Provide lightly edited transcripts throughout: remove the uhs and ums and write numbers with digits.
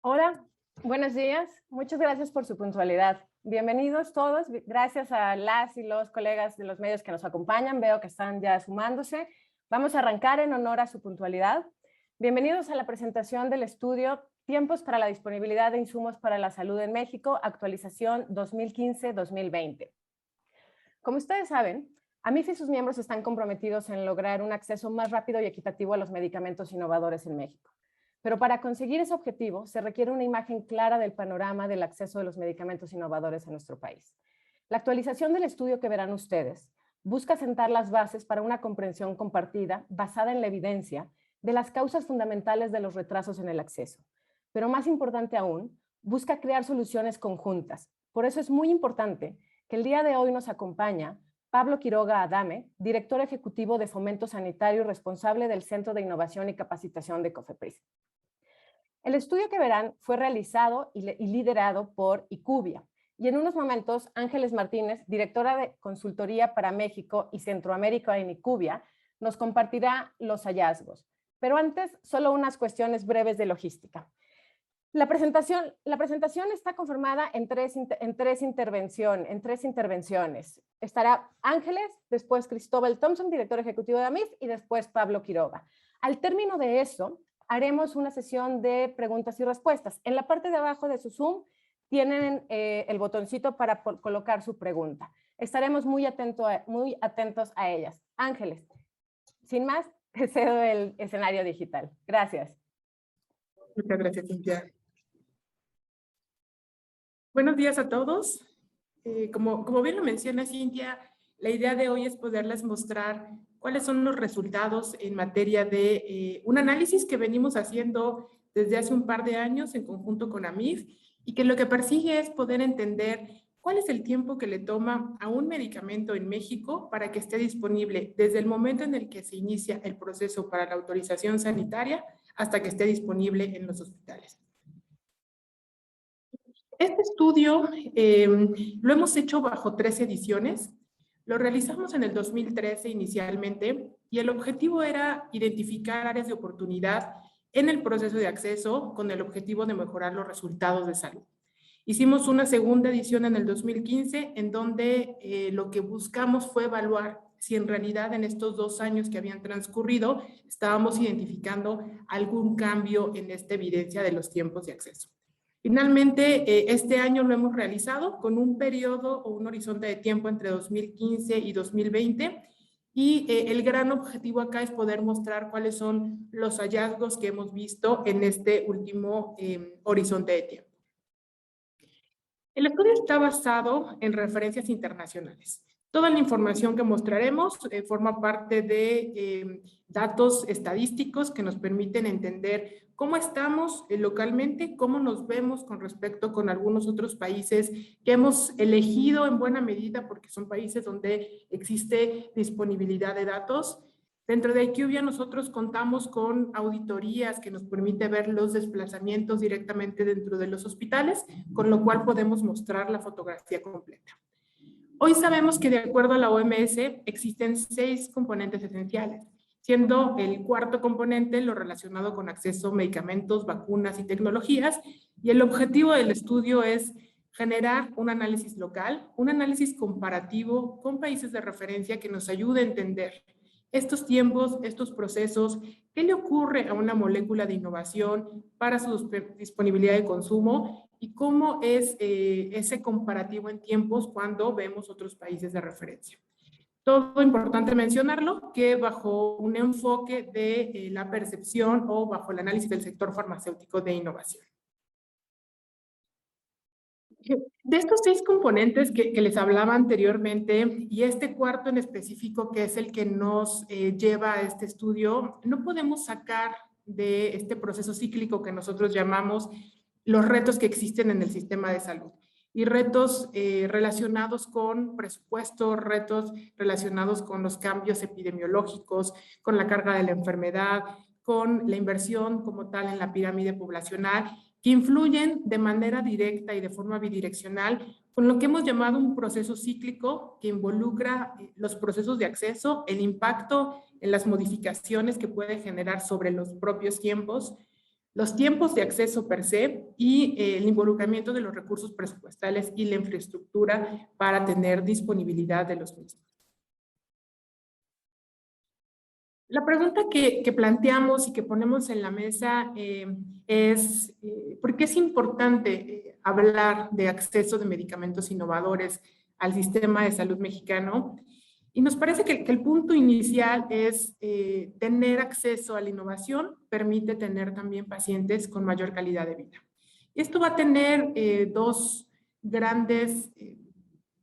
Hola, buenos días. Muchas gracias por su puntualidad. Bienvenidos todos. Gracias a las y los colegas de los medios que nos acompañan. Veo que están ya sumándose. Vamos a arrancar en honor a su puntualidad. Bienvenidos a la presentación del estudio Tiempos para la disponibilidad de insumos para la salud en México, actualización 2015-2020. Como ustedes saben, AMIF y sus miembros están comprometidos en lograr un acceso más rápido y equitativo a los medicamentos innovadores en México. Pero para conseguir ese objetivo se requiere una imagen clara del panorama del acceso de los medicamentos innovadores en nuestro país. La actualización del estudio que verán ustedes busca sentar las bases para una comprensión compartida basada en la evidencia de las causas fundamentales de los retrasos en el acceso. Pero más importante aún, busca crear soluciones conjuntas. Por eso es muy importante que el día de hoy nos acompaña Pablo Quiroga Adame, director ejecutivo de Fomento Sanitario y responsable del Centro de Innovación y Capacitación de COFEPRIS. El estudio que verán fue realizado y liderado por IQVIA, y en unos momentos Ángeles Martínez, directora de Consultoría para México y Centroamérica en IQVIA, nos compartirá los hallazgos. Pero antes, solo unas cuestiones breves de logística. La presentación está conformada en tres intervenciones. Estará Ángeles, después Cristóbal Thompson, director ejecutivo de AMIF, y después Pablo Quiroga. Al término de eso, haremos una sesión de preguntas y respuestas. En la parte de abajo de su Zoom tienen el botoncito para colocar su pregunta. Estaremos muy atentos a ellas. Ángeles, sin más, te cedo el escenario digital. Gracias. Muchas gracias, Cintia. Buenos días a todos. Como bien lo menciona Cintia, la idea de hoy es poderles mostrar cuáles son los resultados en materia de un análisis que venimos haciendo desde hace un par de años en conjunto con AMIF y que lo que persigue es poder entender cuál es el tiempo que le toma a un medicamento en México para que esté disponible desde el momento en el que se inicia el proceso para la autorización sanitaria hasta que esté disponible en los hospitales. Este estudio lo hemos hecho bajo 3 ediciones. Lo realizamos en el 2013 inicialmente y el objetivo era identificar áreas de oportunidad en el proceso de acceso con el objetivo de mejorar los resultados de salud. Hicimos una segunda edición en el 2015 en donde lo que buscamos fue evaluar si en realidad en estos 2 años que habían transcurrido estábamos identificando algún cambio en esta evidencia de los tiempos de acceso. Finalmente, este año lo hemos realizado con un periodo o un horizonte de tiempo entre 2015 y 2020 y el gran objetivo acá es poder mostrar cuáles son los hallazgos que hemos visto en este último horizonte de tiempo. El estudio está basado en referencias internacionales. Toda la información que mostraremos forma parte de datos estadísticos que nos permiten entender cómo estamos localmente, cómo nos vemos con respecto con algunos otros países que hemos elegido en buena medida porque son países donde existe disponibilidad de datos. Dentro de IQVIA nosotros contamos con auditorías que nos permite ver los desplazamientos directamente dentro de los hospitales, con lo cual podemos mostrar la fotografía completa. Hoy sabemos que de acuerdo a la OMS existen 6 componentes esenciales, siendo el cuarto componente lo relacionado con acceso a medicamentos, vacunas y tecnologías, y el objetivo del estudio es generar un análisis local, un análisis comparativo con países de referencia que nos ayude a entender estos tiempos, estos procesos, qué le ocurre a una molécula de innovación para su disponibilidad de consumo y cómo es ese comparativo en tiempos cuando vemos otros países de referencia. Todo importante mencionarlo, que bajo un enfoque de la percepción o bajo el análisis del sector farmacéutico de innovación. De estos 6 componentes que les hablaba anteriormente y este cuarto en específico que es el que nos lleva a este estudio, no podemos sacar de este proceso cíclico que nosotros llamamos los retos que existen en el sistema de salud y retos relacionados con presupuesto, retos relacionados con los cambios epidemiológicos, con la carga de la enfermedad, con la inversión como tal en la pirámide poblacional, que influyen de manera directa y de forma bidireccional con lo que hemos llamado un proceso cíclico que involucra los procesos de acceso, el impacto en las modificaciones que puede generar sobre los propios tiempos, los tiempos de acceso per se y el involucramiento de los recursos presupuestales y la infraestructura para tener disponibilidad de los mismos. La pregunta que planteamos y que ponemos en la mesa es ¿por qué es importante hablar de acceso de medicamentos innovadores al sistema de salud mexicano? Y nos parece que el punto inicial es tener acceso a la innovación permite tener también pacientes con mayor calidad de vida. Esto va a tener dos grandes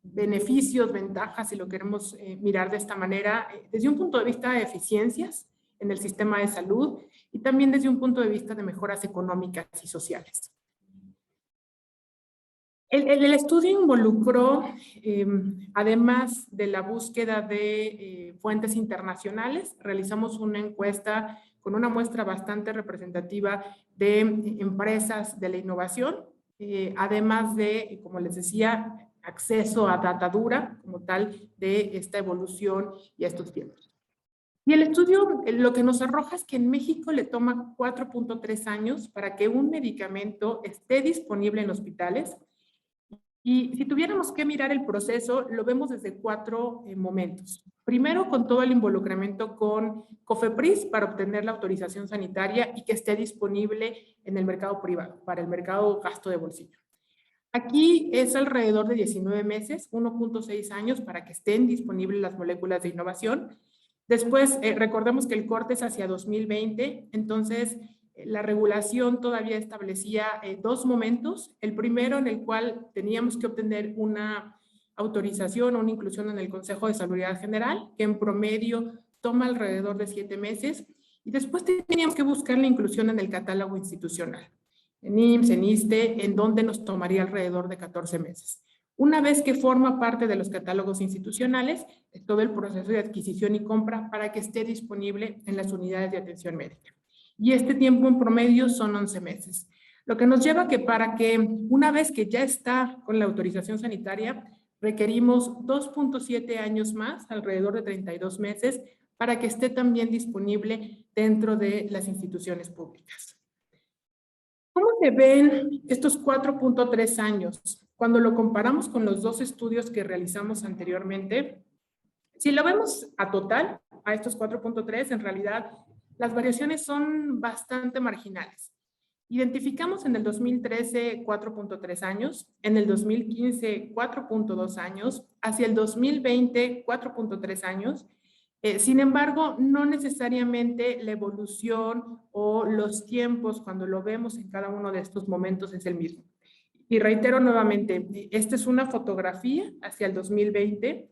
beneficios, ventajas, si lo queremos mirar de esta manera, desde un punto de vista de eficiencias en el sistema de salud y también desde un punto de vista de mejoras económicas y sociales. El estudio involucró, además de la búsqueda de fuentes internacionales, realizamos una encuesta con una muestra bastante representativa de empresas de la innovación, además de, como les decía, acceso a data dura como tal de esta evolución y estos tiempos. Y el estudio lo que nos arroja es que en México le toma 4.3 años para que un medicamento esté disponible en hospitales. Y si tuviéramos que mirar el proceso, lo vemos desde 4 momentos. Primero, con todo el involucramiento con COFEPRIS para obtener la autorización sanitaria y que esté disponible en el mercado privado, para el mercado gasto de bolsillo. Aquí es alrededor de 19 meses, 1.6 años para que estén disponibles las moléculas de innovación. Después, recordemos que el corte es hacia 2020, entonces la regulación todavía establecía 2 momentos. El primero en el cual teníamos que obtener una autorización o una inclusión en el Consejo de Salud General, que en promedio toma alrededor de 7 meses. Y después teníamos que buscar la inclusión en el catálogo institucional, en IMSS, en ISSSTE, en donde nos tomaría alrededor de 14 meses. Una vez que forma parte de los catálogos institucionales, es todo el proceso de adquisición y compra para que esté disponible en las unidades de atención médica. Y este tiempo en promedio son 11 meses. Lo que nos lleva a que para que una vez que ya está con la autorización sanitaria, requerimos 2.7 años más, alrededor de 32 meses, para que esté también disponible dentro de las instituciones públicas. ¿Cómo se ven estos 4.3 años? Cuando lo comparamos con los 2 estudios que realizamos anteriormente, si lo vemos a total, a estos 4.3, en realidad las variaciones son bastante marginales. Identificamos en el 2013 4.3 años, en el 2015 4.2 años, hacia el 2020 4.3 años. Sin embargo, no necesariamente la evolución o los tiempos cuando lo vemos en cada uno de estos momentos es el mismo. Y reitero nuevamente, esta es una fotografía hacia el 2020.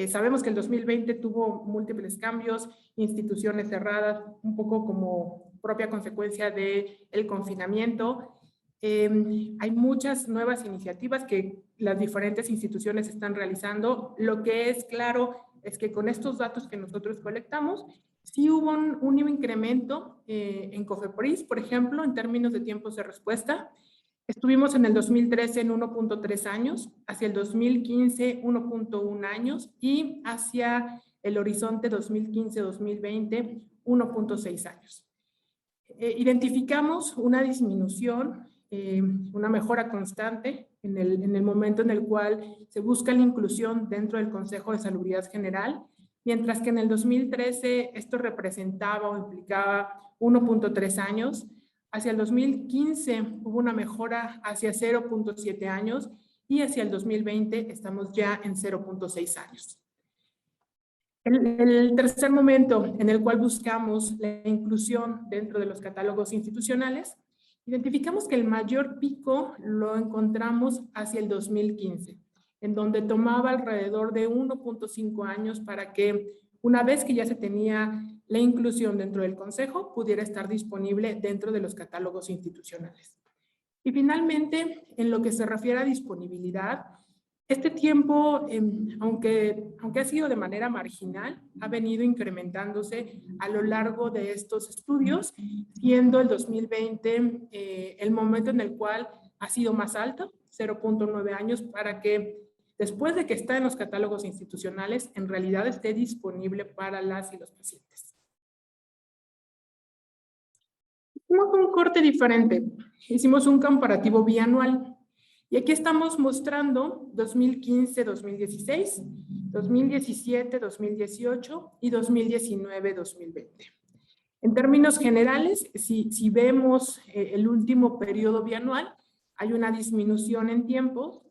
Sabemos que el 2020 tuvo múltiples cambios, instituciones cerradas, un poco como propia consecuencia del confinamiento. Hay muchas nuevas iniciativas que las diferentes instituciones están realizando. Lo que es claro es que con estos datos que nosotros colectamos, sí hubo un incremento en COFEPRIS, por ejemplo, en términos de tiempos de respuesta. Estuvimos en el 2013 en 1.3 años, hacia el 2015 1.1 años y hacia el horizonte 2015-2020 1.6 años. Identificamos una disminución, una mejora constante en el momento en el cual se busca la inclusión dentro del Consejo de Salubridad General, mientras que en el 2013 esto representaba o implicaba 1.3 años. Hacia el 2015 hubo una mejora hacia 0.7 años y hacia el 2020 estamos ya en 0.6 años. El tercer momento en el cual buscamos la inclusión dentro de los catálogos institucionales, identificamos que el mayor pico lo encontramos hacia el 2015, en donde tomaba alrededor de 1.5 años para que una vez que ya se tenía la inclusión dentro del Consejo, pudiera estar disponible dentro de los catálogos institucionales. Y finalmente, en lo que se refiere a disponibilidad, este tiempo, aunque ha sido de manera marginal, ha venido incrementándose a lo largo de estos estudios, siendo el 2020 el momento en el cual ha sido más alto, 0.9 años, para que después de que está en los catálogos institucionales, en realidad esté disponible para las y los pacientes. Hicimos un corte diferente. Hicimos un comparativo bianual. Y aquí estamos mostrando 2015-2016, 2017-2018 y 2019-2020. En términos generales, si vemos el último periodo bianual, hay una disminución en tiempos.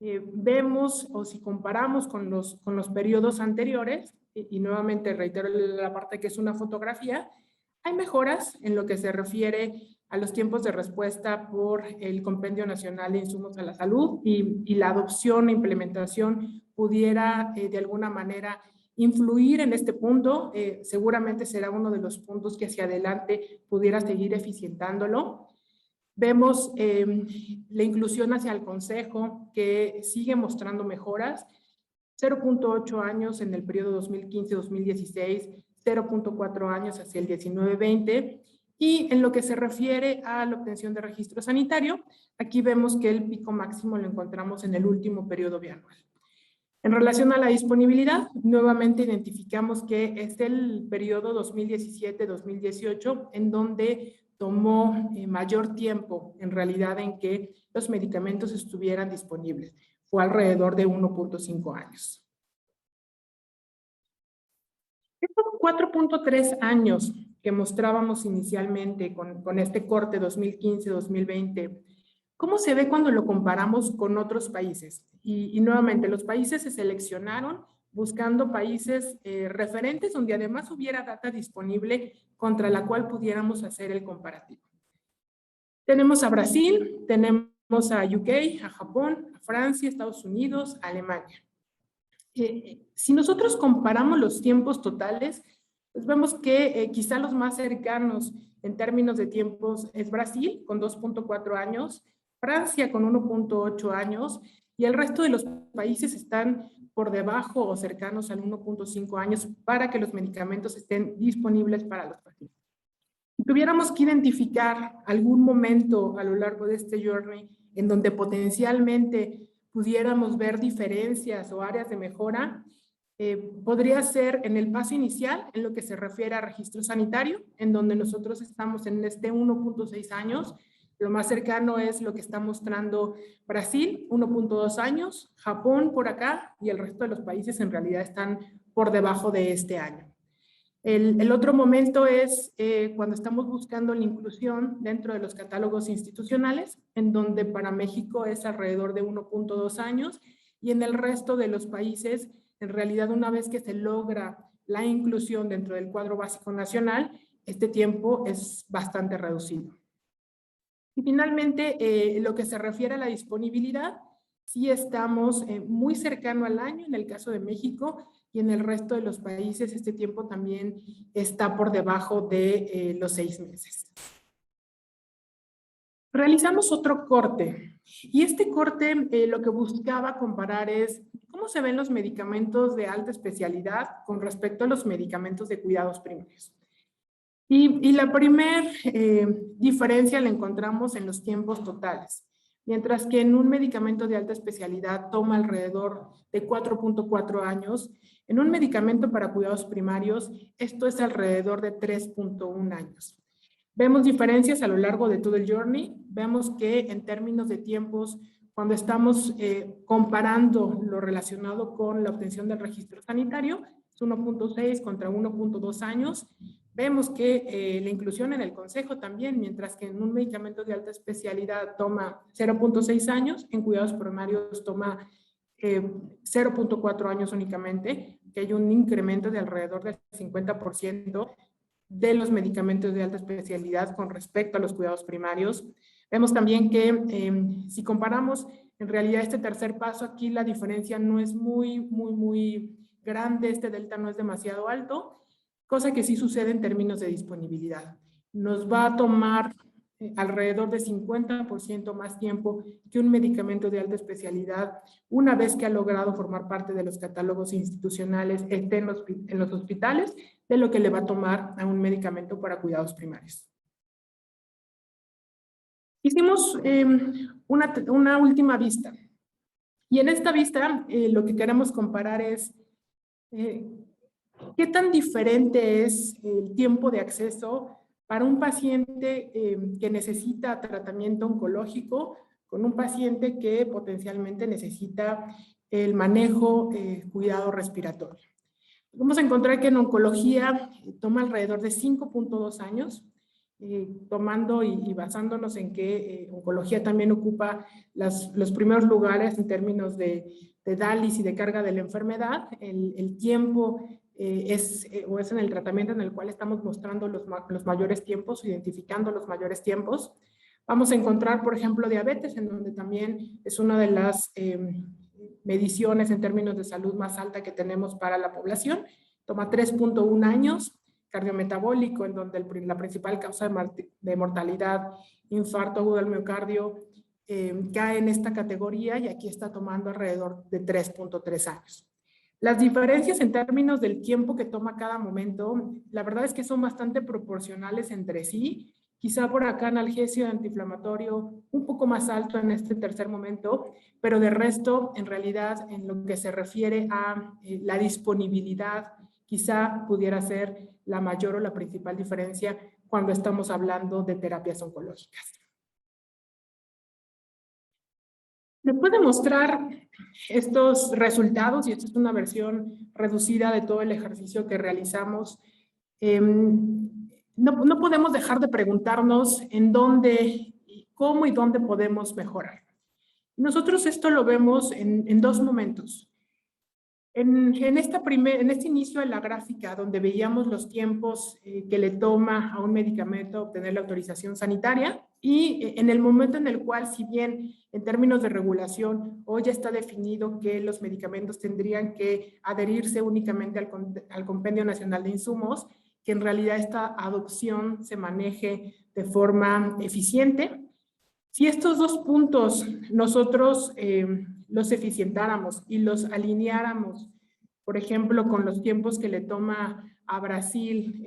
Vemos, o si comparamos con los periodos anteriores, y nuevamente reitero la parte que es una fotografía, hay mejoras en lo que se refiere a los tiempos de respuesta por el Compendio Nacional de Insumos a la Salud y la adopción e implementación pudiera de alguna manera influir en este punto. Seguramente será uno de los puntos que hacia adelante pudiera seguir eficientándolo. Vemos la inclusión hacia el consejo que sigue mostrando mejoras. 0.8 años en el periodo 2015-2016, 0.4 años hacia el 19-20. Y en lo que se refiere a la obtención de registro sanitario, aquí vemos que el pico máximo lo encontramos en el último periodo bianual. En relación a la disponibilidad, nuevamente identificamos que es el periodo 2017-2018 en donde tomó mayor tiempo en realidad en que los medicamentos estuvieran disponibles. Fue alrededor de 1.5 años. Estos 4.3 años que mostrábamos inicialmente con este corte 2015-2020, ¿cómo se ve cuando lo comparamos con otros países? Y nuevamente, los países se seleccionaron buscando países referentes donde además hubiera data disponible contra la cual pudiéramos hacer el comparativo. Tenemos a Brasil, tenemos a UK, a Japón, a Francia, Estados Unidos, a Alemania. Si nosotros comparamos los tiempos totales, pues vemos que quizá los más cercanos en términos de tiempos es Brasil, con 2.4 años, Francia con 1.8 años, y el resto de los países están por debajo o cercanos al 1.5 años para que los medicamentos estén disponibles para los pacientes. Si tuviéramos que identificar algún momento a lo largo de este journey en donde potencialmente pudiéramos ver diferencias o áreas de mejora, podría ser en el paso inicial, en lo que se refiere a registro sanitario, en donde nosotros estamos en este 1.6 años. Lo más cercano es lo que está mostrando Brasil, 1.2 años, Japón por acá, y el resto de los países en realidad están por debajo de este año. El otro momento es cuando estamos buscando la inclusión dentro de los catálogos institucionales, en donde para México es alrededor de 1.2 años, y en el resto de los países, en realidad una vez que se logra la inclusión dentro del cuadro básico nacional, este tiempo es bastante reducido. Y finalmente, lo que se refiere a la disponibilidad, sí estamos muy cercano al año en el caso de México, y en el resto de los países este tiempo también está por debajo de los 6 meses. Realizamos otro corte, y este corte lo que buscaba comparar es cómo se ven los medicamentos de alta especialidad con respecto a los medicamentos de cuidados primarios. Y la primera diferencia la encontramos en los tiempos totales. Mientras que en un medicamento de alta especialidad toma alrededor de 4.4 años, en un medicamento para cuidados primarios esto es alrededor de 3.1 años. Vemos diferencias a lo largo de todo el journey. Vemos que en términos de tiempos, cuando estamos comparando lo relacionado con la obtención del registro sanitario, es 1.6 contra 1.2 años. Vemos que la inclusión en el consejo también, mientras que en un medicamento de alta especialidad toma 0.6 años, en cuidados primarios toma 0.4 años únicamente, que hay un incremento de alrededor del 50% de los medicamentos de alta especialidad con respecto a los cuidados primarios. Vemos también que si comparamos, en realidad este tercer paso aquí la diferencia no es muy grande, este delta no es demasiado alto, cosa que sí sucede en términos de disponibilidad. Nos va a tomar alrededor de 50% más tiempo que un medicamento de alta especialidad una vez que ha logrado formar parte de los catálogos institucionales, esté en los hospitales, de lo que le va a tomar a un medicamento para cuidados primarios. Hicimos una última vista, y en esta vista lo que queremos comparar es ¿qué tan diferente es el tiempo de acceso para un paciente que necesita tratamiento oncológico, con un paciente que potencialmente necesita el manejo, cuidado respiratorio. Vamos a encontrar que en oncología toma alrededor de 5.2 años, tomando y basándonos en que oncología también ocupa los primeros lugares en términos de DALYs y de carga de la enfermedad. El tiempo es en el tratamiento en el cual estamos mostrando los mayores tiempos, identificando los mayores tiempos. Vamos a encontrar, por ejemplo, diabetes, en donde también es una de las mediciones en términos de salud más alta que tenemos para la población. Toma 3.1 años. Cardiometabólico, en donde la principal causa de mortalidad, infarto agudo del miocardio, cae en esta categoría y aquí está tomando alrededor de 3.3 años. Las diferencias en términos del tiempo que toma cada momento, la verdad es que son bastante proporcionales entre sí. Quizá por acá analgesio antiinflamatorio un poco más alto en este tercer momento, pero de resto, en realidad, en lo que se refiere a la disponibilidad, quizá pudiera ser la mayor o la principal diferencia cuando estamos hablando de terapias oncológicas. Después de mostrar estos resultados, y esta es una versión reducida de todo el ejercicio que realizamos, no podemos dejar de preguntarnos en dónde, cómo y dónde podemos mejorar. Nosotros esto lo vemos en dos momentos. En este inicio de la gráfica, donde veíamos los tiempos que le toma a un medicamento obtener la autorización sanitaria, y en el momento en el cual, si bien en términos de regulación hoy ya está definido que los medicamentos tendrían que adherirse únicamente al Compendio Nacional de Insumos, que en realidad esta adopción se maneje de forma eficiente. Si estos dos puntos nosotros los eficientáramos y los alineáramos, por ejemplo, con los tiempos que le toma a Brasil,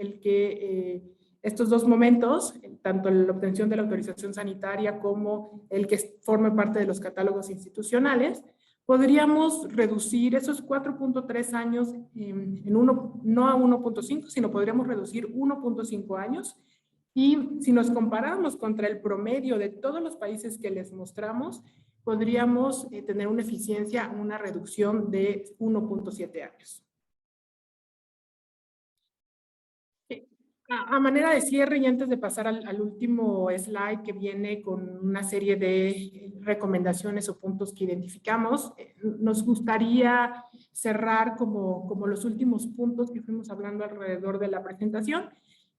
estos dos momentos, tanto la obtención de la autorización sanitaria como el que forme parte de los catálogos institucionales, podríamos reducir esos 4.3 años no a 1.5, sino podríamos reducir 1.5 años. Y si nos comparamos contra el promedio de todos los países que les mostramos, podríamos tener una eficiencia, una reducción de 1.7 años. A manera de cierre y antes de pasar al último slide que viene con una serie de recomendaciones o puntos que identificamos, nos gustaría cerrar como los últimos puntos que fuimos hablando alrededor de la presentación.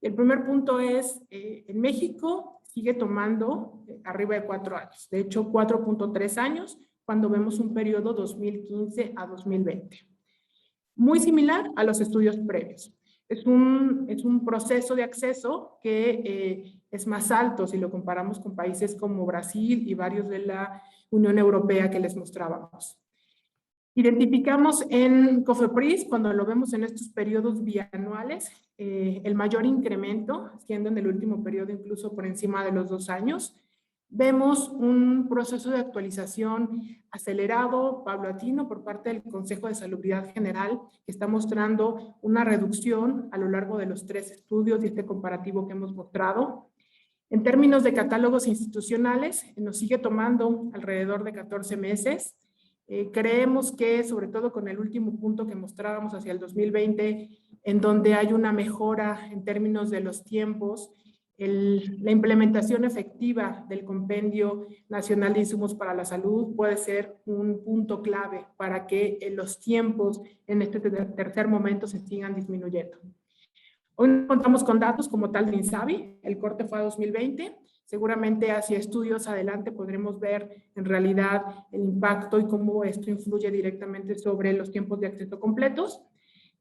El primer punto es, en México sigue tomando arriba de 4 años, de hecho 4.3 años cuando vemos un periodo 2015 a 2020. Muy similar a los estudios previos. Es un proceso de acceso que es más alto si lo comparamos con países como Brasil y varios de la Unión Europea que les mostrábamos. Identificamos en COFEPRIS, cuando lo vemos en estos periodos bianuales, el mayor incremento, siendo en el último periodo incluso por encima de los 2 años. Vemos un proceso de actualización acelerado, paulatino, por parte del Consejo de Salubridad General, que está mostrando una reducción a lo largo de los 3 estudios y este comparativo que hemos mostrado. En términos de catálogos institucionales, nos sigue tomando alrededor de 14 meses. Creemos que, sobre todo con el último punto que mostrábamos hacia el 2020, en donde hay una mejora en términos de los tiempos, la implementación efectiva del Compendio Nacional de Insumos para la Salud puede ser un punto clave para que los tiempos en este tercer momento se sigan disminuyendo. Hoy no contamos con datos como tal de INSABI, el corte fue a 2020, seguramente hacia estudios adelante podremos ver en realidad el impacto y cómo esto influye directamente sobre los tiempos de acceso completos.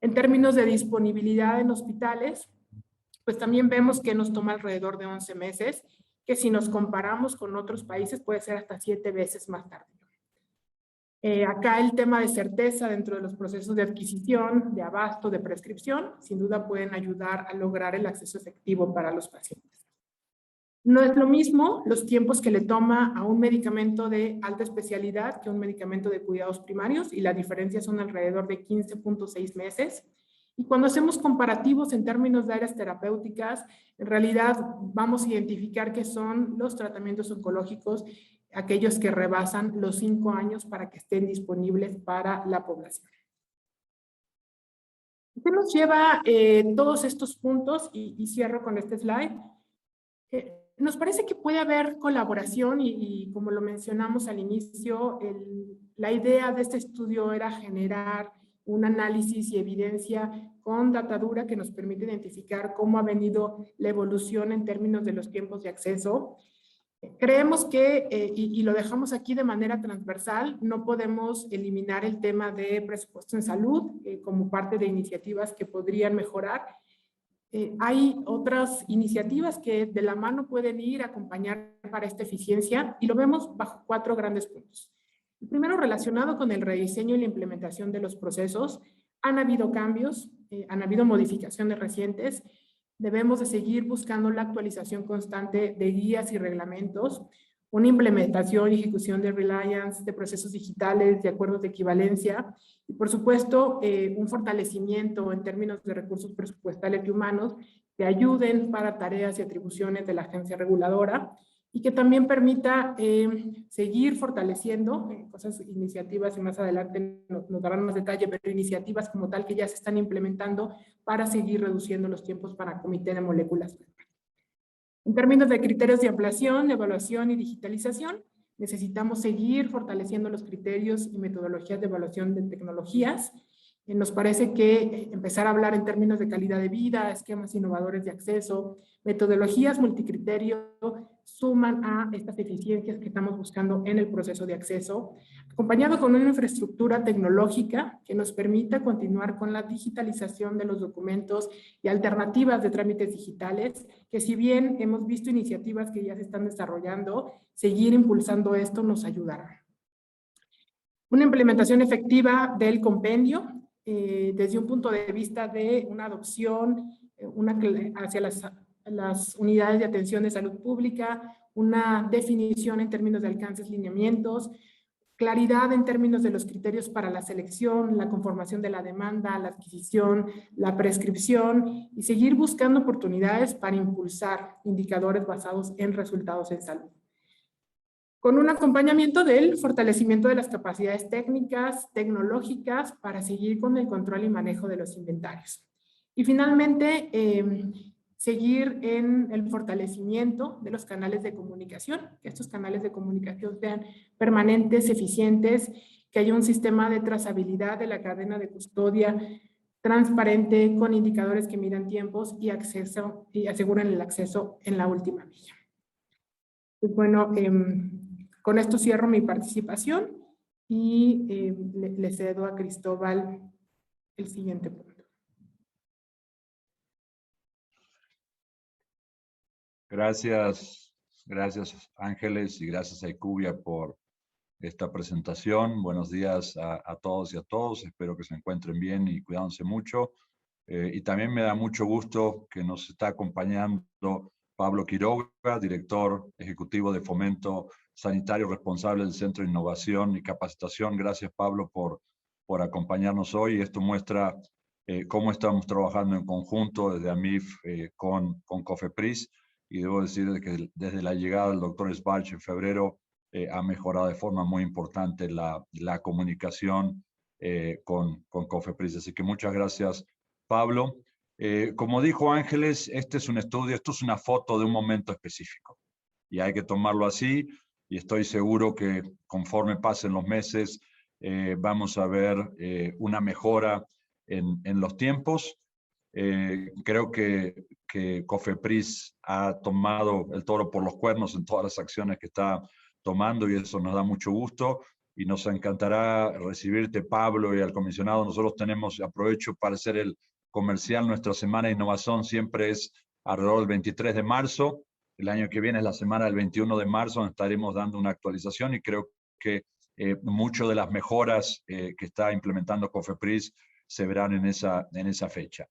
En términos de disponibilidad en hospitales, pues también vemos que nos toma alrededor de 11 meses, que si nos comparamos con otros países puede ser hasta 7 veces más tardío. Acá el tema de certeza dentro de los procesos de adquisición, de abasto, de prescripción, sin duda pueden ayudar a lograr el acceso efectivo para los pacientes. No es lo mismo los tiempos que le toma a un medicamento de alta especialidad que un medicamento de cuidados primarios, y la diferencia son alrededor de 15.6 meses. Y cuando hacemos comparativos en términos de áreas terapéuticas, en realidad vamos a identificar que son los tratamientos oncológicos aquellos que rebasan los 5 años para que estén disponibles para la población. ¿Qué nos lleva todos estos puntos? Y cierro con este slide. Nos parece que puede haber colaboración y como lo mencionamos al inicio, la idea de este estudio era generar un análisis y evidencia con datadura que nos permite identificar cómo ha venido la evolución en términos de los tiempos de acceso. Creemos que, y lo dejamos aquí de manera transversal, no podemos eliminar el tema de presupuesto en salud como parte de iniciativas que podrían mejorar. Hay otras iniciativas que de la mano pueden ir a acompañar para esta eficiencia y lo vemos bajo 4 grandes puntos. El primero, relacionado con el rediseño y la implementación de los procesos. Han habido cambios, han habido modificaciones recientes. Debemos de seguir buscando la actualización constante de guías y reglamentos, una implementación y ejecución de reliance, de procesos digitales, de acuerdos de equivalencia y, por supuesto, un fortalecimiento en términos de recursos presupuestales y humanos que ayuden para tareas y atribuciones de la agencia reguladora y que también permita seguir fortaleciendo cosas, iniciativas, y más adelante nos darán más detalle, pero iniciativas como tal que ya se están implementando para seguir reduciendo los tiempos para comité de moléculas. En términos de criterios de ampliación, evaluación y digitalización, necesitamos seguir fortaleciendo los criterios y metodologías de evaluación de tecnologías. Nos parece que empezar a hablar en términos de calidad de vida, esquemas innovadores de acceso, metodologías multicriterio, suman a estas eficiencias que estamos buscando en el proceso de acceso, acompañado con una infraestructura tecnológica que nos permita continuar con la digitalización de los documentos y alternativas de trámites digitales, que si bien hemos visto iniciativas que ya se están desarrollando, seguir impulsando esto nos ayudará. Una implementación efectiva del compendio, desde un punto de vista de una adopción hacia las unidades de atención de salud pública, una definición en términos de alcances, lineamientos, claridad en términos de los criterios para la selección, la conformación de la demanda, la adquisición, la prescripción y seguir buscando oportunidades para impulsar indicadores basados en resultados en salud. Con un acompañamiento del fortalecimiento de las capacidades técnicas, tecnológicas, para seguir con el control y manejo de los inventarios. Y finalmente, seguir en el fortalecimiento de los canales de comunicación, que estos canales de comunicación sean permanentes, eficientes, que haya un sistema de trazabilidad de la cadena de custodia transparente, con indicadores que midan tiempos y acceso, y aseguren el acceso en la última milla. Pues bueno, con esto cierro mi participación y le cedo a Cristóbal el siguiente punto. Gracias Ángeles y gracias a IQVIA por esta presentación. Buenos días a todos y a todos. Espero que se encuentren bien y cuidándose mucho. Y también me da mucho gusto que nos está acompañando Pablo Quiroga, director ejecutivo de Fomento Sanitario responsable del Centro de Innovación y Capacitación. Gracias, Pablo, por acompañarnos hoy. Esto muestra cómo estamos trabajando en conjunto desde AMIF con COFEPRIS. Y debo decir que desde la llegada del doctor Sbarch en febrero ha mejorado de forma muy importante la comunicación con COFEPRIS. Así que muchas gracias, Pablo. Como dijo Ángeles, este es un estudio, esto es una foto de un momento específico. Y hay que tomarlo así. Y estoy seguro que conforme pasen los meses vamos a ver una mejora en los tiempos. Creo que COFEPRIS ha tomado el toro por los cuernos en todas las acciones que está tomando y eso nos da mucho gusto y nos encantará recibirte, Pablo, y al comisionado. Nosotros tenemos, aprovecho para hacer el comercial, nuestra semana de innovación siempre es alrededor del 23 de marzo. El año que viene es la semana del 21 de marzo, donde estaremos dando una actualización y creo que muchas de las mejoras que está implementando COFEPRIS se verán en esa fecha.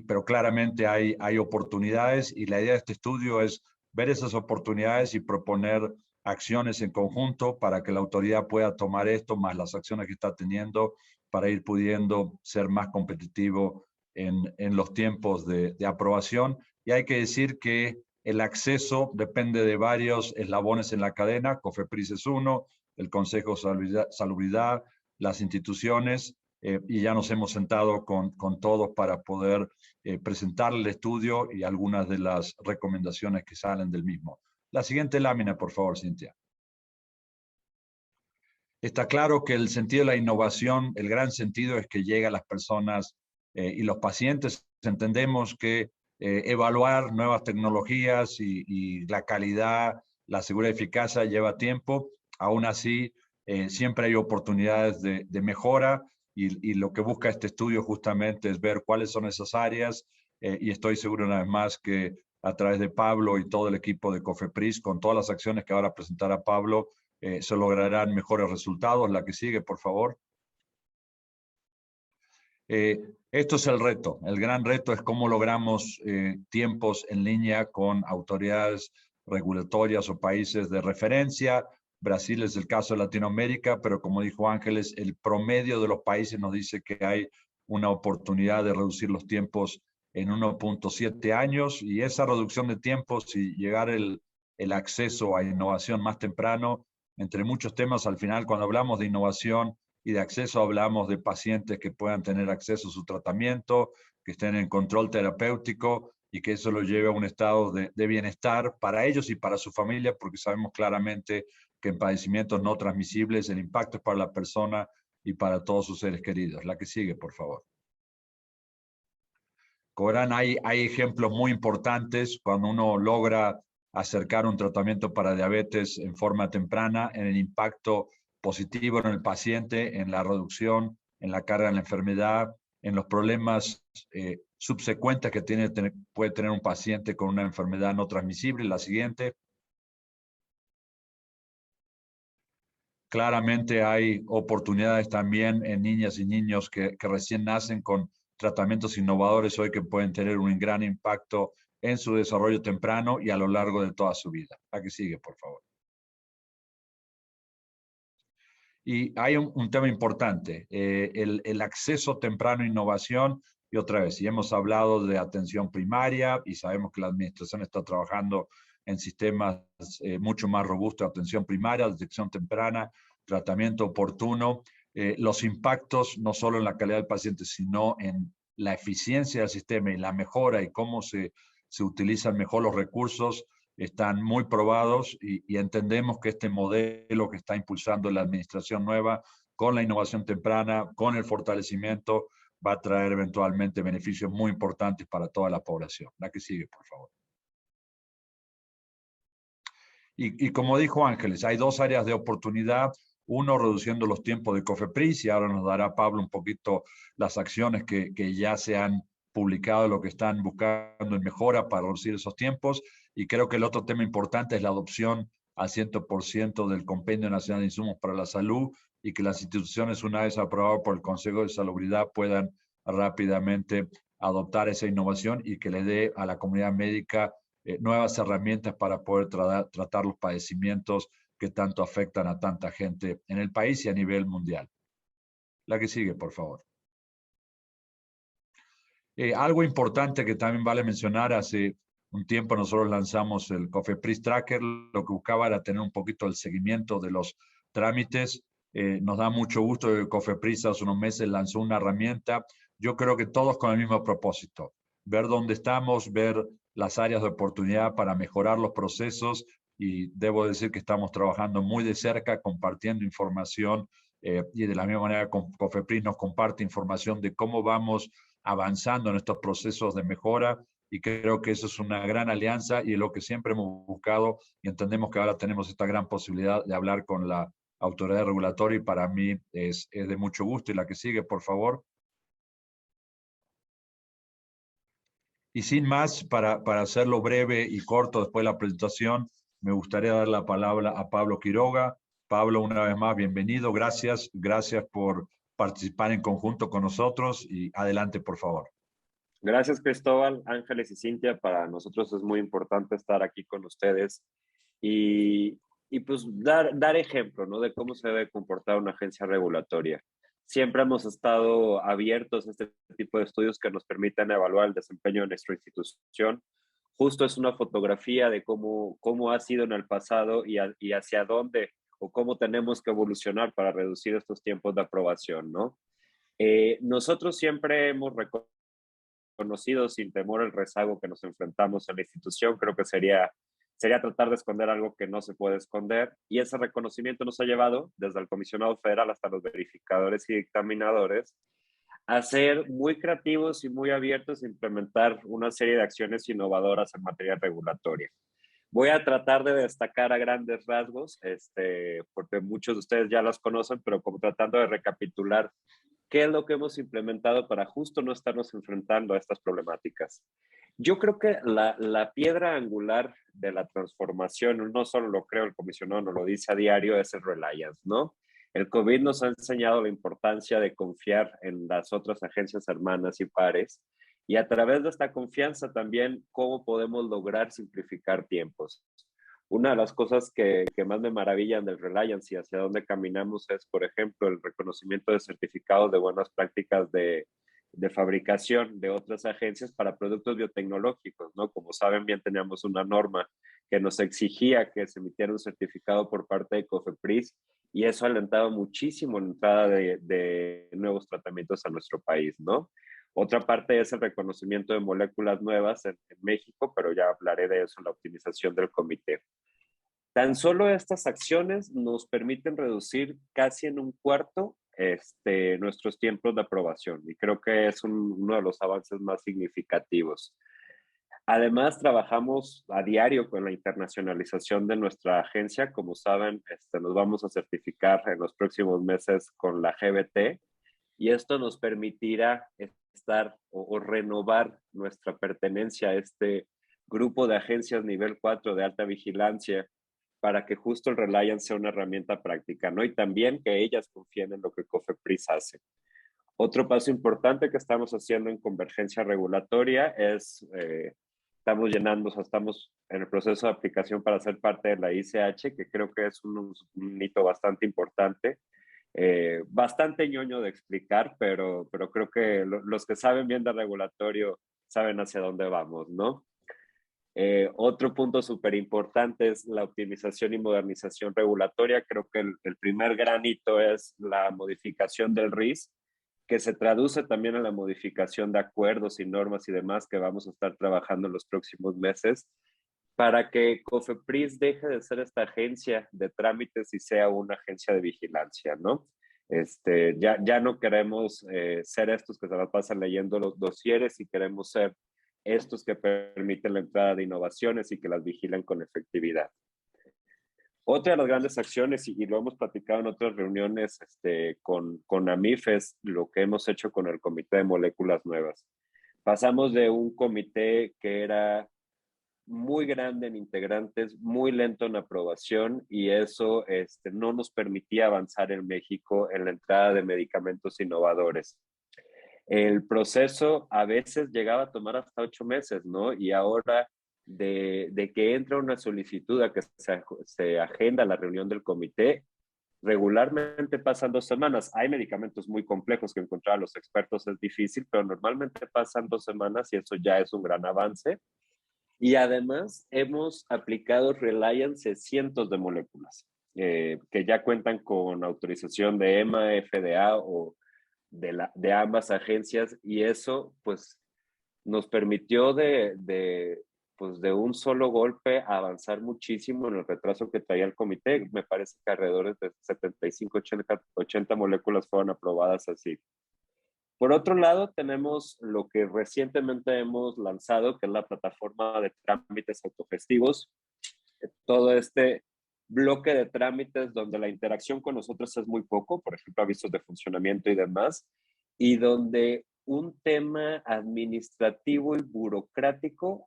Pero claramente hay oportunidades y la idea de este estudio es ver esas oportunidades y proponer acciones en conjunto para que la autoridad pueda tomar esto más las acciones que está teniendo para ir pudiendo ser más competitivo en los tiempos de aprobación. Y hay que decir que el acceso depende de varios eslabones en la cadena. COFEPRIS es uno, el Consejo de Salubridad, las instituciones, y ya nos hemos sentado con todos para poder presentar el estudio y algunas de las recomendaciones que salen del mismo. La siguiente lámina, por favor, Cintia. Está claro que el sentido de la innovación, el gran sentido es que llega a las personas y los pacientes. Entendemos que evaluar nuevas tecnologías y la calidad, la seguridad y eficacia lleva tiempo. Aún así, siempre hay oportunidades de mejora y lo que busca este estudio justamente es ver cuáles son esas áreas y estoy seguro una vez más que a través de Pablo y todo el equipo de COFEPRIS, con todas las acciones que ahora presentará Pablo, se lograrán mejores resultados. La que sigue, por favor. Esto es el reto. El gran reto es cómo logramos tiempos en línea con autoridades regulatorias o países de referencia. Brasil es el caso de Latinoamérica, pero como dijo Ángeles, el promedio de los países nos dice que hay una oportunidad de reducir los tiempos en 1.7 años, y esa reducción de tiempos y llegar el acceso a innovación más temprano, entre muchos temas, al final cuando hablamos de innovación y de acceso hablamos de pacientes que puedan tener acceso a su tratamiento, que estén en control terapéutico y que eso los lleve a un estado de bienestar para ellos y para su familia, porque sabemos claramente que en padecimientos no transmisibles el impacto es para la persona y para todos sus seres queridos. La que sigue, por favor. Como verán, hay ejemplos muy importantes cuando uno logra acercar un tratamiento para diabetes en forma temprana, en el impacto positivo en el paciente, en la reducción, en la carga de la enfermedad, en los problemas subsecuentes que puede tener un paciente con una enfermedad no transmisible. La siguiente. Claramente hay oportunidades también en niñas y niños que recién nacen con tratamientos innovadores hoy que pueden tener un gran impacto en su desarrollo temprano y a lo largo de toda su vida. La que sigue, por favor. Y hay un tema importante, el acceso temprano a innovación. Y otra vez, y hemos hablado de atención primaria y sabemos que la administración está trabajando en sistemas mucho más robustos de atención primaria, detección temprana, tratamiento oportuno. Los impactos no solo en la calidad del paciente, sino en la eficiencia del sistema y la mejora y cómo se utilizan mejor los recursos están muy probados y entendemos que este modelo que está impulsando la administración nueva con la innovación temprana, con el fortalecimiento, va a traer eventualmente beneficios muy importantes para toda la población. La que sigue, por favor. Y como dijo Ángeles, hay dos áreas de oportunidad. Uno, reduciendo los tiempos de COFEPRIS, y ahora nos dará Pablo un poquito las acciones que ya se han publicado, lo que están buscando en mejora para reducir esos tiempos. Y creo que el otro tema importante es la adopción al 100% del Compendio Nacional de Insumos para la Salud y que las instituciones, una vez aprobado por el Consejo de Salubridad, puedan rápidamente adoptar esa innovación y que le dé a la comunidad médica nuevas herramientas para poder tratar los padecimientos que tanto afectan a tanta gente en el país y a nivel mundial. La que sigue, por favor. Algo importante que también vale mencionar, hace un tiempo nosotros lanzamos el COFEPRIS Tracker, lo que buscaba era tener un poquito el seguimiento de los trámites. Nos da mucho gusto que COFEPRIS hace unos meses lanzó una herramienta, yo creo que todos con el mismo propósito, ver dónde estamos, ver las áreas de oportunidad para mejorar los procesos, y debo decir que estamos trabajando muy de cerca, compartiendo información, y de la misma manera COFEPRIS nos comparte información de cómo vamos avanzando en estos procesos de mejora, y creo que eso es una gran alianza y es lo que siempre hemos buscado, y entendemos que ahora tenemos esta gran posibilidad de hablar con la autoridad regulatoria y para mí es de mucho gusto. Y la que sigue, por favor. Y sin más, para hacerlo breve y corto después de la presentación, me gustaría dar la palabra a Pablo Quiroga. Pablo, una vez más, bienvenido. Gracias por participar en conjunto con nosotros y adelante, por favor. Gracias, Cristóbal, Ángeles y Cintia. Para nosotros es muy importante estar aquí con ustedes y pues dar ejemplo, ¿no?, de cómo se debe comportar una agencia regulatoria. siempre hemos estado abiertos a este tipo de estudios que nos permitan evaluar el desempeño de nuestra institución. Justo es una fotografía de cómo ha sido en el pasado y hacia dónde o cómo tenemos que evolucionar para reducir estos tiempos de aprobación, ¿no? Nosotros siempre hemos reconocido sin temor el rezago que nos enfrentamos en la institución. Creo que sería tratar de esconder algo que no se puede esconder, y ese reconocimiento nos ha llevado, desde el comisionado federal hasta los verificadores y dictaminadores, a ser muy creativos y muy abiertos a implementar una serie de acciones innovadoras en materia regulatoria. Voy a tratar de destacar a grandes rasgos, porque muchos de ustedes ya las conocen, pero como tratando de recapitular qué es lo que hemos implementado para justo no estarnos enfrentando a estas problemáticas. Yo creo que la piedra angular de la transformación, no solo lo creo el comisionado, nos lo dice a diario, es el reliance, ¿no? El COVID nos ha enseñado la importancia de confiar en las otras agencias hermanas y pares, y a través de esta confianza también cómo podemos lograr simplificar tiempos. Una de las cosas que más me maravillan del Reliance y hacia dónde caminamos es, por ejemplo, el reconocimiento de certificados de buenas prácticas de fabricación de otras agencias para productos biotecnológicos, ¿no? Como saben bien, teníamos una norma que nos exigía que se emitiera un certificado por parte de COFEPRIS, y eso ha alentado muchísimo la entrada de nuevos tratamientos a nuestro país, ¿no? Otra parte es el reconocimiento de moléculas nuevas en México, pero ya hablaré de eso en la optimización del comité. Tan solo estas acciones nos permiten reducir casi en un cuarto nuestros tiempos de aprobación, y creo que es uno de los avances más significativos. Además, trabajamos a diario con la internacionalización de nuestra agencia. Como saben, nos vamos a certificar en los próximos meses con la GBT, y esto nos permitirá estar o renovar nuestra pertenencia a este grupo de agencias nivel 4 de alta vigilancia, para que justo el Reliance sea una herramienta práctica, ¿no? Y también que ellas confíen en lo que COFEPRIS hace. Otro paso importante que estamos haciendo en convergencia regulatoria es, estamos en el proceso de aplicación para ser parte de la ICH, que creo que es un hito bastante importante. Bastante ñoño de explicar, pero creo que los que saben bien de regulatorio saben hacia dónde vamos, ¿no? Otro punto súper importante es la optimización y modernización regulatoria. Creo que el primer gran hito es la modificación del RIS, que se traduce también en la modificación de acuerdos y normas y demás que vamos a estar trabajando en los próximos meses, para que COFEPRIS deje de ser esta agencia de trámites y sea una agencia de vigilancia, ¿no? Ya no queremos ser estos que se la pasan leyendo los dosieres, y queremos ser estos que permiten la entrada de innovaciones y que las vigilan con efectividad. Otra de las grandes acciones, y lo hemos platicado en otras reuniones con AMIF, es lo que hemos hecho con el Comité de Moléculas Nuevas. Pasamos de un comité que era muy grande en integrantes, muy lento en aprobación, y eso no nos permitía avanzar en México en la entrada de medicamentos innovadores. El proceso a veces llegaba a tomar hasta 8 meses, ¿no? Y ahora de que entra una solicitud a que se agenda la reunión del comité, regularmente pasan 2 semanas. Hay medicamentos muy complejos que encontrar a los expertos es difícil, pero normalmente pasan 2 semanas, y eso ya es un gran avance. Y además hemos aplicado Reliance cientos de moléculas que ya cuentan con autorización de EMA, FDA o de ambas agencias, y eso pues nos permitió pues, de un solo golpe avanzar muchísimo en el retraso que traía el comité. Me parece que alrededor de 75, 80 moléculas fueron aprobadas así. Por otro lado, tenemos lo que recientemente hemos lanzado, que es la plataforma de trámites autogestivos. Todo este bloque de trámites donde la interacción con nosotros es muy poco, por ejemplo, avisos de funcionamiento y demás, y donde un tema administrativo y burocrático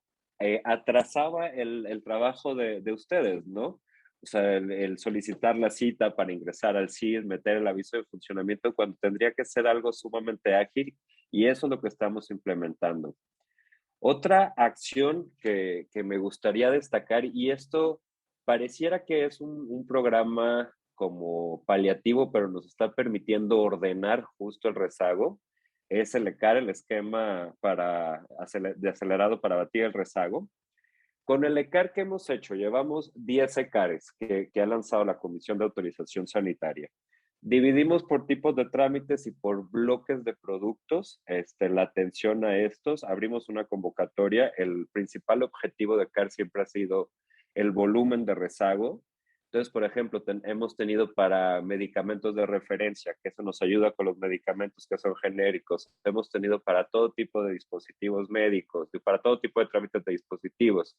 atrasaba el trabajo de ustedes, ¿no? O sea, el solicitar la cita para ingresar al CID, meter el aviso de funcionamiento, cuando tendría que ser algo sumamente ágil, y eso es lo que estamos implementando. Otra acción que me gustaría destacar, y esto pareciera que es un programa como paliativo, pero nos está permitiendo ordenar justo el rezago, es el ECAR, el esquema de acelerado para batir el rezago. Con el ECAR que hemos hecho, llevamos 10 ECARes que ha lanzado la Comisión de Autorización Sanitaria. Dividimos por tipos de trámites y por bloques de productos la atención a estos. Abrimos una convocatoria. El principal objetivo de ECAR siempre ha sido el volumen de rezago. Entonces, por ejemplo, hemos tenido para medicamentos de referencia, que eso nos ayuda con los medicamentos que son genéricos. Hemos tenido para todo tipo de dispositivos médicos y para todo tipo de trámites de dispositivos.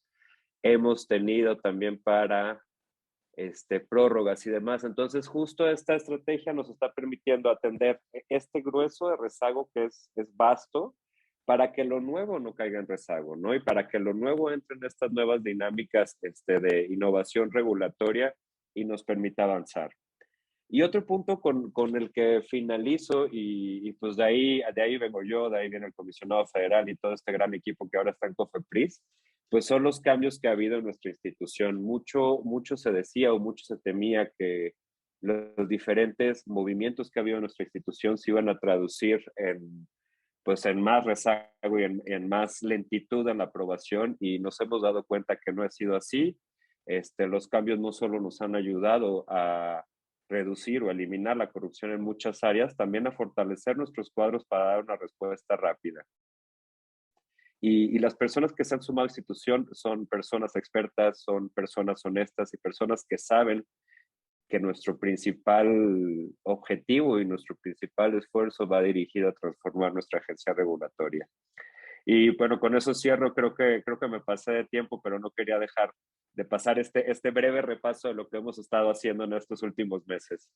Hemos tenido también para prórrogas y demás. Entonces, justo esta estrategia nos está permitiendo atender este grueso de rezago que es vasto, para que lo nuevo no caiga en rezago, ¿no? Y para que lo nuevo entre en estas nuevas dinámicas de innovación regulatoria y nos permita avanzar. Y otro punto con el que finalizo, y pues de ahí vengo yo, de ahí viene el comisionado federal y todo este gran equipo que ahora está en COFEPRIS, pues son los cambios que ha habido en nuestra institución. Mucho se decía o mucho se temía que los diferentes movimientos que ha habido en nuestra institución se iban a traducir en más rezago y en más lentitud en la aprobación, y nos hemos dado cuenta que no ha sido así. Los cambios no solo nos han ayudado a reducir o eliminar la corrupción en muchas áreas, también a fortalecer nuestros cuadros para dar una respuesta rápida. Y las personas que se han sumado a la institución son personas expertas, son personas honestas y personas que saben que nuestro principal objetivo y nuestro principal esfuerzo va dirigido a transformar nuestra agencia regulatoria. Y bueno, con eso cierro. Creo que me pasé de tiempo, pero no quería dejar de pasar este breve repaso de lo que hemos estado haciendo en estos últimos meses.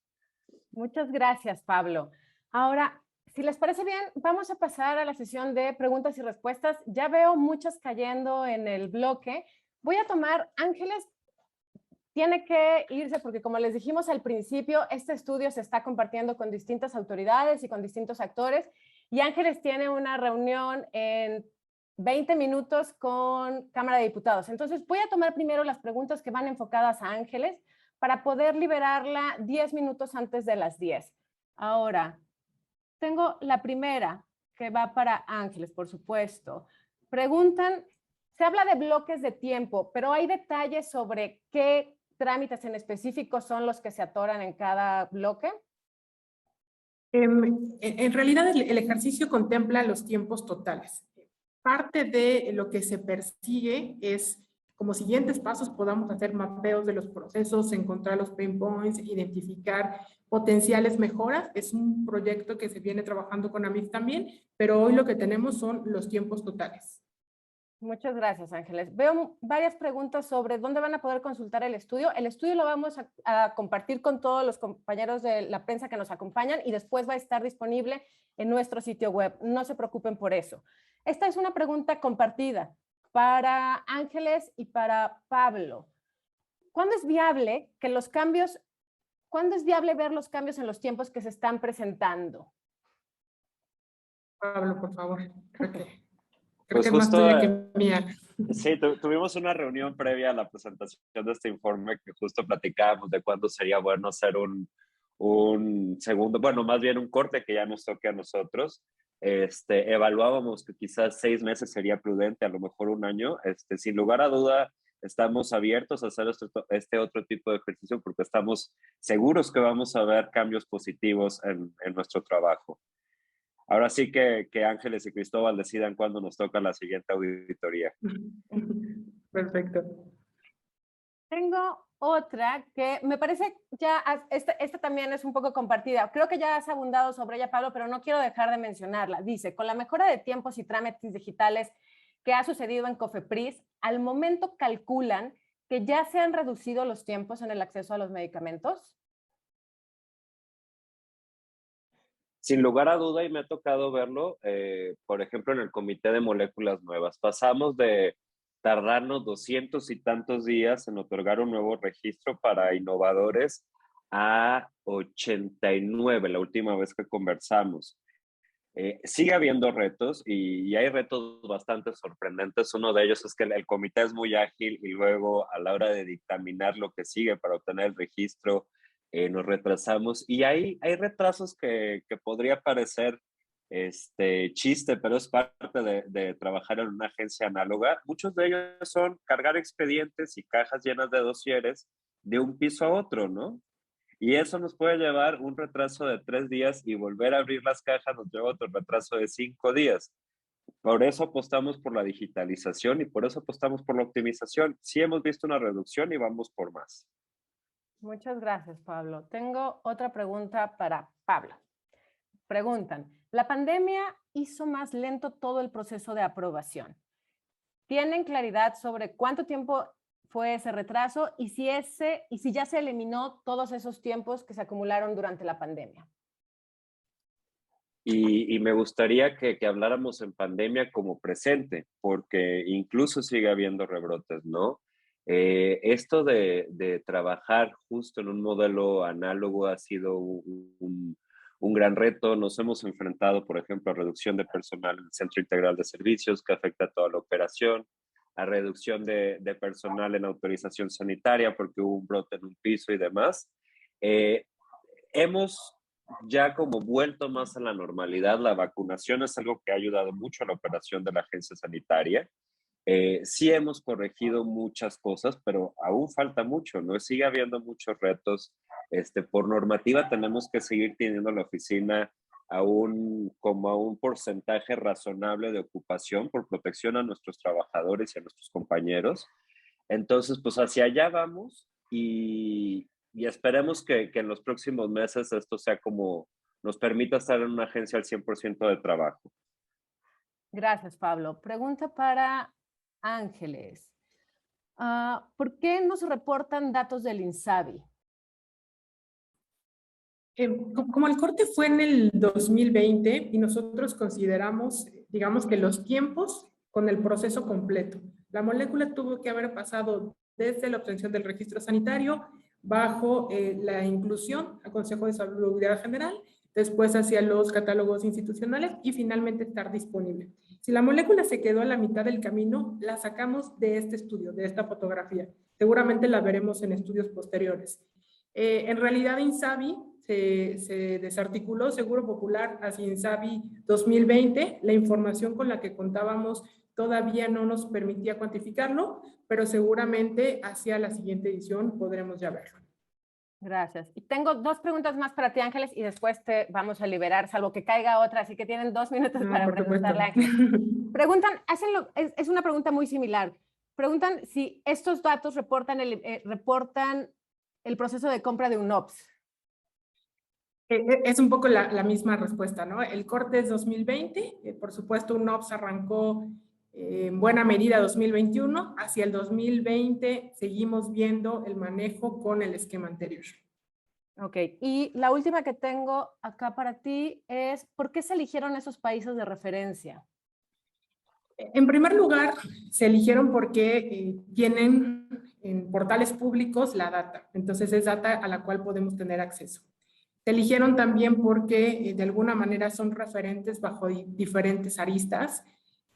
Muchas gracias, Pablo. Ahora, si les parece bien, vamos a pasar a la sesión de preguntas y respuestas. Ya veo muchas cayendo en el bloque. Voy a tomar, Ángeles tiene que irse porque, como les dijimos al principio, este estudio se está compartiendo con distintas autoridades y con distintos actores, y Ángeles tiene una reunión en 20 minutos con Cámara de Diputados. Entonces voy a tomar primero las preguntas que van enfocadas a Ángeles para poder liberarla 10 minutos antes de las 10. Ahora, tengo la primera que va para Ángeles, por supuesto. Preguntan, se habla de bloques de tiempo, pero ¿hay detalles sobre qué trámites en específico son los que se atoran en cada bloque? En realidad el ejercicio contempla los tiempos totales. Parte de lo que se persigue es, como siguientes pasos, podamos hacer mapeos de los procesos, encontrar los pain points, identificar potenciales mejoras. Es un proyecto que se viene trabajando con AMIF también, pero hoy lo que tenemos son los tiempos totales. Muchas gracias, Ángeles. Veo varias preguntas sobre dónde van a poder consultar el estudio. El estudio lo vamos a compartir con todos los compañeros de la prensa que nos acompañan y después va a estar disponible en nuestro sitio web. No se preocupen por eso. Esta es una pregunta compartida para Ángeles y para Pablo. ¿Cuándo es viable ver los cambios en los tiempos que se están presentando? Pablo, por favor. Pues que justo, más que mía. Sí, tuvimos una reunión previa a la presentación de este informe que justo platicábamos de cuándo sería bueno hacer un segundo, bueno, más bien un corte que ya nos toque a nosotros. Evaluábamos que quizás 6 meses sería prudente, a lo mejor 1 año. Sin lugar a duda, estamos abiertos a hacer este otro tipo de ejercicio porque estamos seguros que vamos a ver cambios positivos en nuestro trabajo. Ahora sí que Ángeles y Cristóbal decidan cuándo nos toca la siguiente auditoría. Perfecto. Tengo otra que me parece ya, esta también es un poco compartida. Creo que ya has abundado sobre ella, Pablo, pero no quiero dejar de mencionarla. Dice, con la mejora de tiempos y trámites digitales que ha sucedido en COFEPRIS, al momento calculan que ya se han reducido los tiempos en el acceso a los medicamentos. Sin lugar a duda, y me ha tocado verlo, por ejemplo, en el Comité de Moléculas Nuevas. Pasamos de tardarnos 200 y tantos días en otorgar un nuevo registro para innovadores a 89 la última vez que conversamos. Sigue habiendo retos y hay retos bastante sorprendentes. Uno de ellos es que el comité es muy ágil y luego a la hora de dictaminar lo que sigue para obtener el registro, nos retrasamos. Y hay retrasos que podría parecer chiste, pero es parte de trabajar en una agencia análoga. Muchos de ellos son cargar expedientes y cajas llenas de dosieres de un piso a otro, ¿no? Y eso nos puede llevar un retraso de 3 días y volver a abrir las cajas nos lleva otro retraso de 5 días. Por eso apostamos por la digitalización y por eso apostamos por la optimización. Sí hemos visto una reducción y vamos por más. Muchas gracias, Pablo. Tengo otra pregunta para Pablo. Preguntan, ¿la pandemia hizo más lento todo el proceso de aprobación? ¿Tienen claridad sobre cuánto tiempo fue ese retraso y si ya se eliminó todos esos tiempos que se acumularon durante la pandemia? Y me gustaría que habláramos en pandemia como presente, porque incluso sigue habiendo rebrotes, ¿no? Esto de trabajar justo en un modelo análogo ha sido un gran reto. Nos hemos enfrentado, por ejemplo, a reducción de personal en el Centro Integral de Servicios, que afecta a toda la operación, a reducción de personal en autorización sanitaria, porque hubo un brote en un piso y demás. Hemos ya como vuelto más a la normalidad. La vacunación es algo que ha ayudado mucho a la operación de la agencia sanitaria. Sí hemos corregido muchas cosas, pero aún falta mucho, ¿no? Sigue habiendo muchos retos. Por normativa tenemos que seguir teniendo la oficina como a un porcentaje razonable de ocupación por protección a nuestros trabajadores y a nuestros compañeros. Entonces, pues hacia allá vamos y esperemos que en los próximos meses esto sea como nos permita estar en una agencia al 100% de trabajo. Gracias, Pablo. Pregunta para Ángeles. ¿Por qué no se reportan datos del INSABI? Como el corte fue en el 2020 y nosotros consideramos, digamos que los tiempos con el proceso completo. La molécula tuvo que haber pasado desde la obtención del registro sanitario, bajo la inclusión al Consejo de Salubridad General, después hacia los catálogos institucionales y finalmente estar disponible. Si la molécula se quedó a la mitad del camino, la sacamos de este estudio, de esta fotografía. Seguramente la veremos en estudios posteriores. En realidad, INSABI se desarticuló Seguro Popular hacia INSABI 2020. La información con la que contábamos todavía no nos permitía cuantificarlo, pero seguramente hacia la siguiente edición podremos ya verlo. Gracias. Y tengo 2 preguntas más para ti, Ángeles, y después te vamos a liberar, salvo que caiga otra, así que tienen 2 minutos para preguntarle a Ángeles. Preguntan, es una pregunta muy similar. Preguntan si estos datos reportan el proceso de compra de UNOPS. Es un poco la misma respuesta, ¿no? El corte es 2020, por supuesto UNOPS arrancó en buena medida 2021, hacia el 2020 seguimos viendo el manejo con el esquema anterior. Ok, y la última que tengo acá para ti es, ¿por qué se eligieron esos países de referencia? En primer lugar, se eligieron porque tienen en portales públicos la data, entonces es data a la cual podemos tener acceso. Se eligieron también porque de alguna manera son referentes bajo diferentes aristas.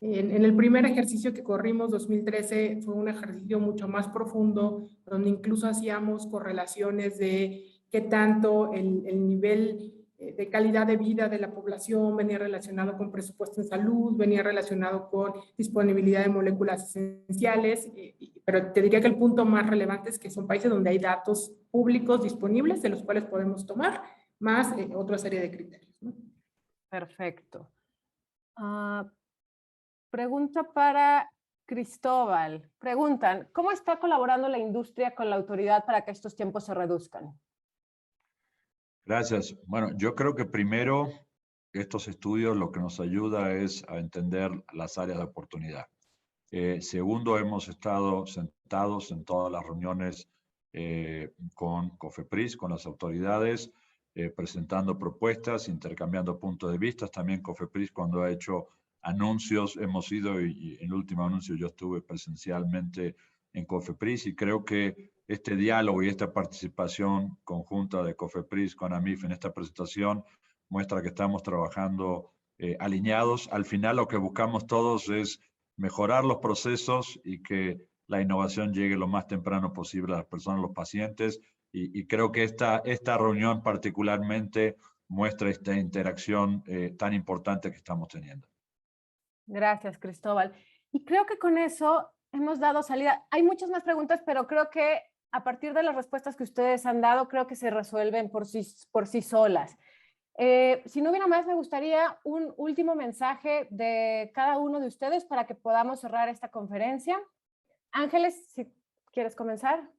En el primer ejercicio que corrimos, 2013, fue un ejercicio mucho más profundo, donde incluso hacíamos correlaciones de qué tanto el nivel de calidad de vida de la población venía relacionado con presupuesto en salud, venía relacionado con disponibilidad de moléculas esenciales, pero te diría que el punto más relevante es que son países donde hay datos públicos disponibles de los cuales podemos tomar, más otra serie de criterios, ¿no? Perfecto. Pregunta para Cristóbal. Preguntan, ¿cómo está colaborando la industria con la autoridad para que estos tiempos se reduzcan? Gracias. Bueno, yo creo que primero estos estudios lo que nos ayuda es a entender las áreas de oportunidad. Segundo, hemos estado sentados en todas las reuniones con COFEPRIS, con las autoridades, presentando propuestas, intercambiando puntos de vista. También COFEPRIS cuando ha hecho anuncios, hemos ido y en el último anuncio yo estuve presencialmente en COFEPRIS y creo que este diálogo y esta participación conjunta de COFEPRIS con AMIF en esta presentación muestra que estamos trabajando alineados. Al final lo que buscamos todos es mejorar los procesos y que la innovación llegue lo más temprano posible a las personas, los pacientes, y creo que esta reunión particularmente muestra esta interacción tan importante que estamos teniendo. Gracias, Cristóbal. Y creo que con eso hemos dado salida. Hay muchas más preguntas, pero creo que a partir de las respuestas que ustedes han dado, creo que se resuelven por sí solas. Si no hubiera más, me gustaría un último mensaje de cada uno de ustedes para que podamos cerrar esta conferencia. Ángeles, si quieres comenzar.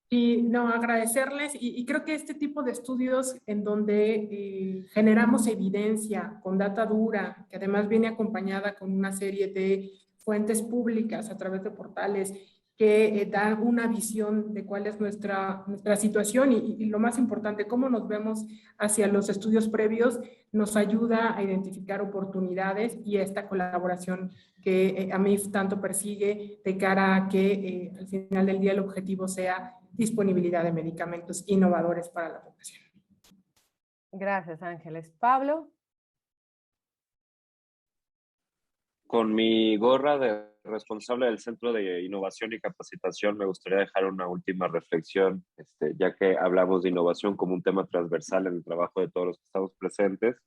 Y no, agradecerles, y creo que este tipo de estudios en donde generamos evidencia con data dura, que además viene acompañada con una serie de fuentes públicas a través de portales que dan una visión de cuál es nuestra situación y lo más importante, cómo nos vemos hacia los estudios previos, nos ayuda a identificar oportunidades y esta colaboración que AMIF tanto persigue de cara a que al final del día el objetivo sea disponibilidad de medicamentos innovadores para la población. Gracias, Ángeles. Pablo. Con mi gorra de responsable del Centro de Innovación y Capacitación, me gustaría dejar una última reflexión, ya que hablamos de innovación como un tema transversal en el trabajo de todos los que estamos presentes.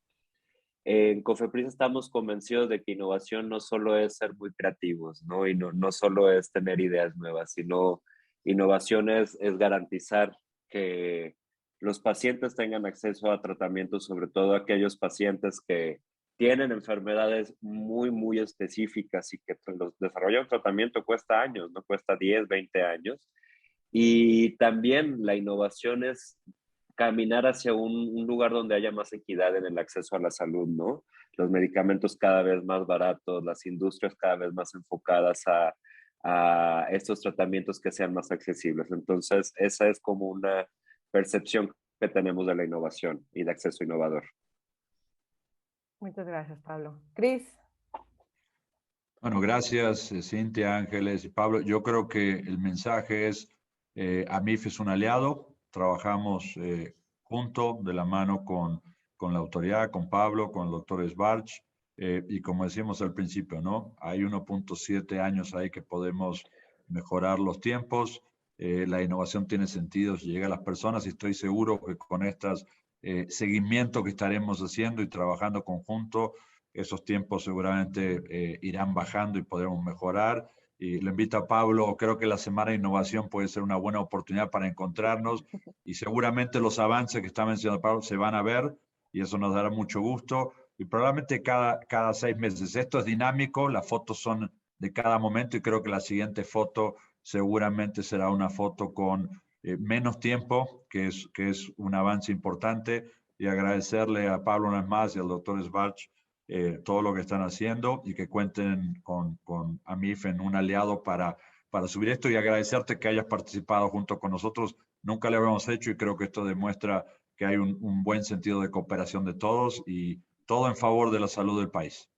En Cofepris estamos convencidos de que innovación no solo es ser muy creativos, ¿no? Y no solo es tener ideas nuevas, sino innovación es garantizar que los pacientes tengan acceso a tratamientos, sobre todo aquellos pacientes que tienen enfermedades muy, muy específicas y que desarrollar un tratamiento cuesta años, no cuesta 10, 20 años. Y también la innovación es caminar hacia un lugar donde haya más equidad en el acceso a la salud, ¿no? Los medicamentos cada vez más baratos, las industrias cada vez más enfocadas a estos tratamientos que sean más accesibles. Entonces, esa es como una percepción que tenemos de la innovación y de acceso innovador. Muchas gracias, Pablo. Cris. Bueno, gracias, Cintia, Ángeles y Pablo. Yo creo que el mensaje es, AMIF es un aliado, trabajamos junto, de la mano con la autoridad, con Pablo, con el doctor Sbarch, y como decíamos al principio, ¿no? Hay 1.7 años ahí que podemos mejorar los tiempos. La innovación tiene sentido si llega a las personas y estoy seguro que con estos seguimientos que estaremos haciendo y trabajando conjunto, esos tiempos seguramente irán bajando y podremos mejorar. Y le invito a Pablo, creo que la Semana de Innovación puede ser una buena oportunidad para encontrarnos y seguramente los avances que está mencionando Pablo se van a ver y eso nos dará mucho gusto. Y probablemente cada 6 meses. Esto es dinámico, las fotos son de cada momento y creo que la siguiente foto seguramente será una foto con menos tiempo, que es un avance importante. Y agradecerle a Pablo una vez más y al doctor Sbarch todo lo que están haciendo y que cuenten con AMIF en un aliado para subir esto y agradecerte que hayas participado junto con nosotros. Nunca lo habíamos hecho y creo que esto demuestra que hay un buen sentido de cooperación de todos y todo en favor de la salud del país.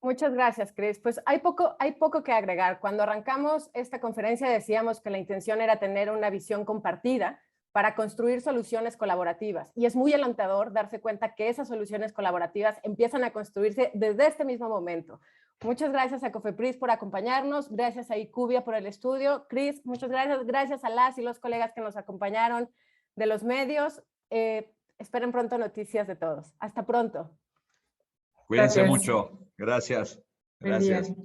Muchas gracias, Cris. Pues hay poco que agregar. Cuando arrancamos esta conferencia decíamos que la intención era tener una visión compartida para construir soluciones colaborativas. Y es muy alentador darse cuenta que esas soluciones colaborativas empiezan a construirse desde este mismo momento. Muchas gracias a Cofepris por acompañarnos, gracias a IQVIA por el estudio. Cris, muchas gracias. Gracias a las y los colegas que nos acompañaron de los medios. Esperen pronto noticias de todos. Hasta pronto. Cuídense Gracias. mucho. Gracias. Buen día. Gracias.